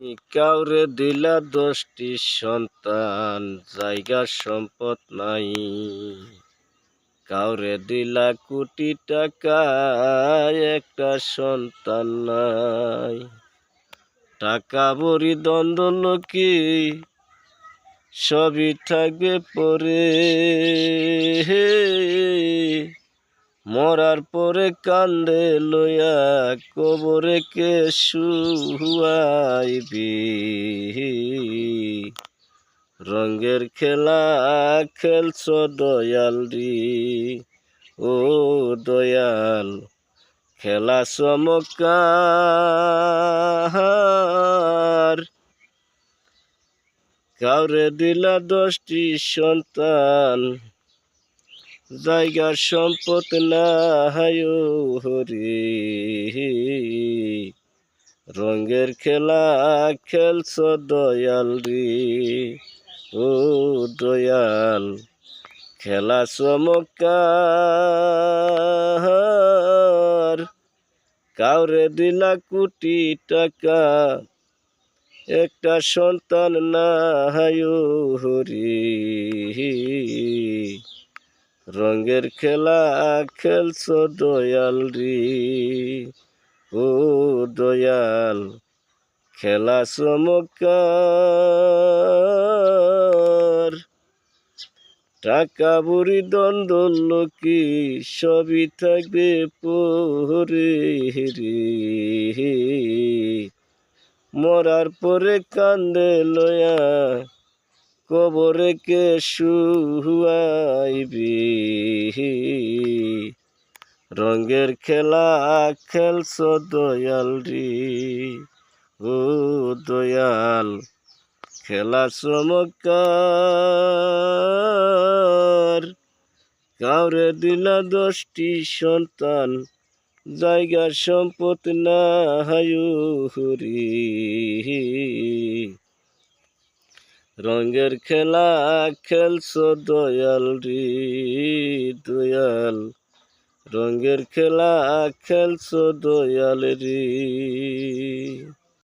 কাউরে দিলা 10টি সন্তান, জায়গা সম্পদ নাই। কাউরে দিলা কোটি টাকা, একটা সন্তান নাই। টাকা বড়ি দ্বন্দ্ব লোকি, সবই থাকবে পরে। মরার পরে কান্দে লইয়া, কবরে কে শুয়াইবি। রঙের খেলা খেলছ দয়াল রে, ও দয়াল খেলা চমৎকার। কাউরে দিলা 10টি সন্তান, জায়গার সম্পদ নাই হরি। রঙের খেলা খেলছ দয়াল রে, ও দয়াল খেলা চমৎকার। কাউরে দিলা কোটি টাকা, একটা সন্তান নাই হরি। রঙের খেলা খেলছ দয়াল রে, ও দয়াল খেলা চমৎকার। টাকা বুড়ি দ্বন্দ্ব লোকি, সবই থাকবে পরে রে। মরার পরে কান্দে লয়া, কবরে কে শুয়াইবি। রঙের খেলা খেলছ দয়াল রে, ও দয়াল খেলা চমৎকার। কাউরে দিলা 10টি সন্তান, জায়গার সম্পদ নাই হরি। রঙের খেলা খেলছ দয়াল রে, দয়াল রঙের খেলা খেলছ দয়াল রে।